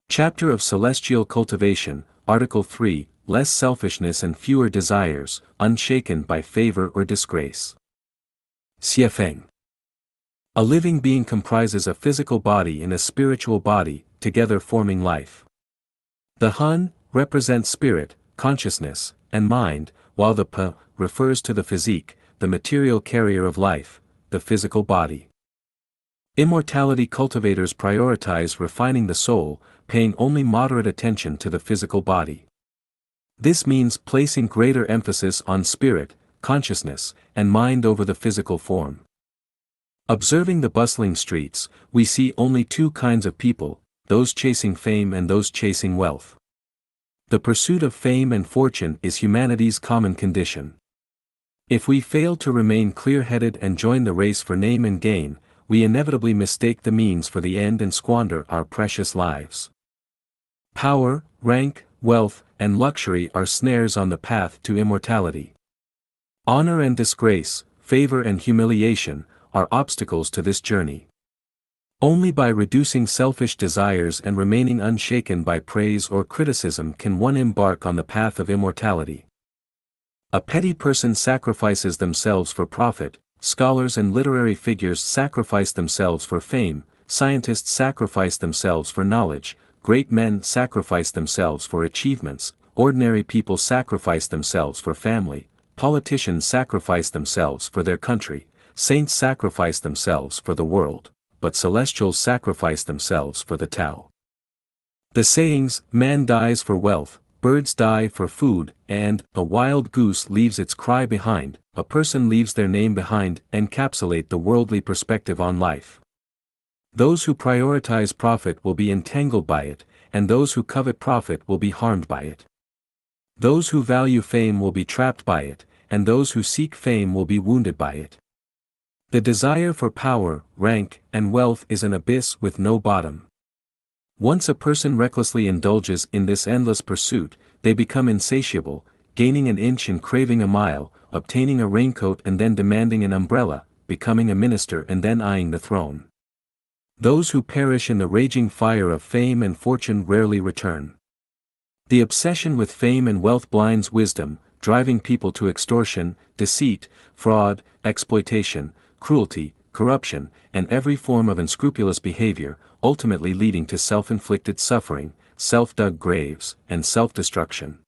Chapter of Celestial Cultivation, Article 3, Less Selfishness and Fewer Desires, Unshaken by Favor or Disgrace. Xiefeng. A living being comprises a physical body and a spiritual body, together forming life. The Hun represents spirit, consciousness, and mind, while the P refers to the physique, the material carrier of life, the physical body. Immortality cultivators prioritize refining the soul, paying only moderate attention to the physical body. This means placing greater emphasis on spirit, consciousness, and mind over the physical form. Observing the bustling streets, we see only two kinds of people, those chasing fame and those chasing wealth. The pursuit of fame and fortune is humanity's common condition. If we fail to remain clear-headed and join the race for name and gain, we inevitably mistake the means for the end and squander our precious lives. Power, rank, wealth, and luxury are snares on the path to immortality. Honor and disgrace, favor and humiliation, are obstacles to this journey. Only by reducing selfish desires and remaining unshaken by praise or criticism can one embark on the path of immortality. A petty person sacrifices themselves for profit, scholars and literary figures sacrifice themselves for fame, scientists sacrifice themselves for knowledge, great men sacrifice themselves for achievements, ordinary people sacrifice themselves for family, politicians sacrifice themselves for their country, saints sacrifice themselves for the world, but celestials sacrifice themselves for the Tao. The sayings, man dies for wealth, birds die for food, and a wild goose leaves its cry behind, a person leaves their name behind, encapsulate the worldly perspective on life. Those who prioritize profit will be entangled by it, and those who covet profit will be harmed by it. Those who value fame will be trapped by it, and those who seek fame will be wounded by it. The desire for power, rank, and wealth is an abyss with no bottom. Once a person recklessly indulges in this endless pursuit, they become insatiable, gaining an inch and craving a mile, obtaining a raincoat and then demanding an umbrella, becoming a minister and then eyeing the throne. Those who perish in the raging fire of fame and fortune rarely return. The obsession with fame and wealth blinds wisdom, driving people to extortion, deceit, fraud, exploitation, cruelty, corruption, and every form of unscrupulous behavior, ultimately leading to self-inflicted suffering, self-dug graves, and self-destruction.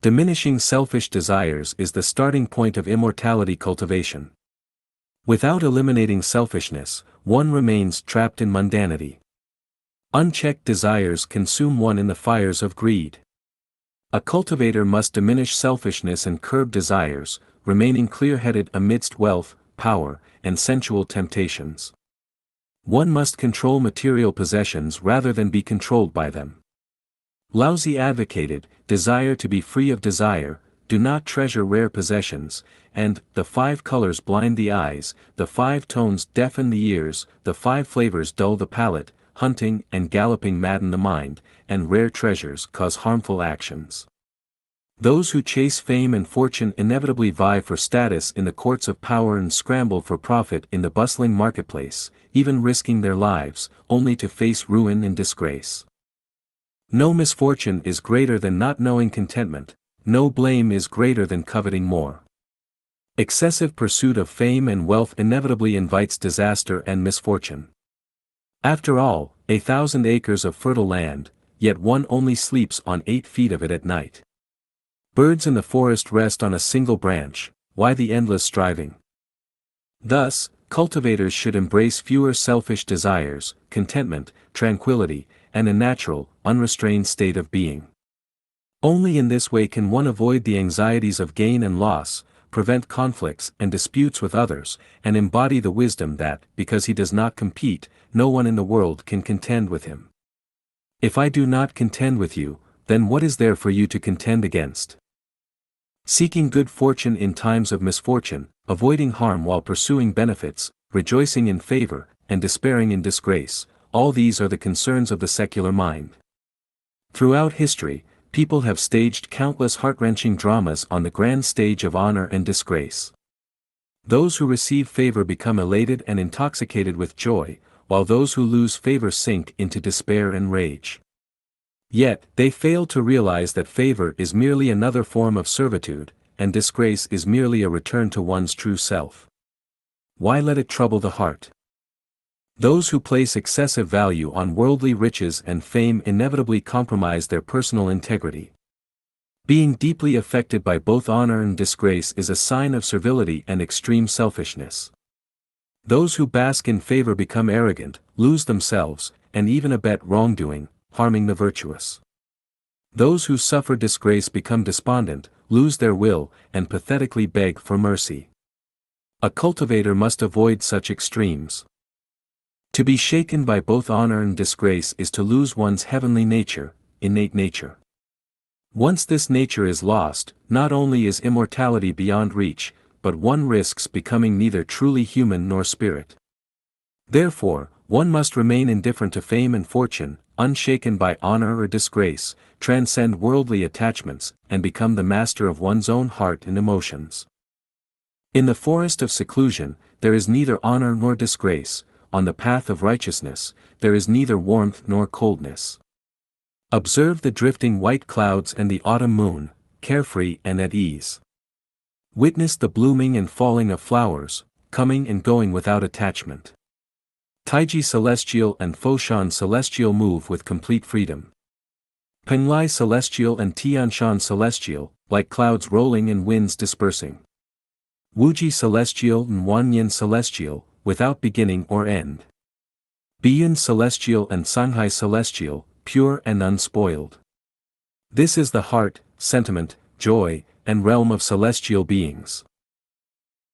Diminishing selfish desires is the starting point of immortality cultivation. Without eliminating selfishness, one remains trapped in mundanity. Unchecked desires consume one in the fires of greed. A cultivator must diminish selfishness and curb desires, remaining clear-headed amidst wealth, power, and sensual temptations. One must control material possessions rather than be controlled by them. Laozi advocated, desire to be free of desire, do not treasure rare possessions, and, the 5 colors blind the eyes, the 5 tones deafen the ears, the 5 flavors dull the palate, hunting and galloping madden the mind, and rare treasures cause harmful actions. Those who chase fame and fortune inevitably vie for status in the courts of power and scramble for profit in the bustling marketplace, even risking their lives, only to face ruin and disgrace. No misfortune is greater than not knowing contentment, no blame is greater than coveting more. Excessive pursuit of fame and wealth inevitably invites disaster and misfortune. After all, 1,000 acres of fertile land, yet one only sleeps on 8 feet of it at night. Birds in the forest rest on a single branch, why the endless striving? Thus, cultivators should embrace fewer selfish desires, contentment, tranquility, and a natural, unrestrained state of being. Only in this way can one avoid the anxieties of gain and loss, prevent conflicts and disputes with others, and embody the wisdom that, because he does not compete, no one in the world can contend with him. If I do not contend with you, then what is there for you to contend against? Seeking good fortune in times of misfortune, avoiding harm while pursuing benefits, rejoicing in favor, and despairing in disgrace, all these are the concerns of the secular mind. Throughout history, people have staged countless heart-wrenching dramas on the grand stage of honor and disgrace. Those who receive favor become elated and intoxicated with joy, while those who lose favor sink into despair and rage. Yet, they fail to realize that favor is merely another form of servitude, and disgrace is merely a return to one's true self. Why let it trouble the heart? Those who place excessive value on worldly riches and fame inevitably compromise their personal integrity. Being deeply affected by both honor and disgrace is a sign of servility and extreme selfishness. Those who bask in favor become arrogant, lose themselves, and even abet wrongdoing, harming the virtuous. Those who suffer disgrace become despondent, lose their will, and pathetically beg for mercy. A cultivator must avoid such extremes. To be shaken by both honor and disgrace is to lose one's heavenly nature, innate nature. Once this nature is lost, not only is immortality beyond reach, but one risks becoming neither truly human nor spirit. Therefore, one must remain indifferent to fame and fortune, unshaken by honor or disgrace, transcend worldly attachments, and become the master of one's own heart and emotions. In the forest of seclusion, there is neither honor nor disgrace. On the path of righteousness, there is neither warmth nor coldness. Observe the drifting white clouds and the autumn moon, carefree and at ease. Witness the blooming and falling of flowers, coming and going without attachment. Taiji celestial and Foshan celestial move with complete freedom. Penglai celestial and Tianshan celestial, like clouds rolling and winds dispersing. Wuji celestial and Wanyan celestial, without beginning or end. Biyun celestial and Sanghai celestial, pure and unspoiled. This is the heart, sentiment, joy, and realm of celestial beings.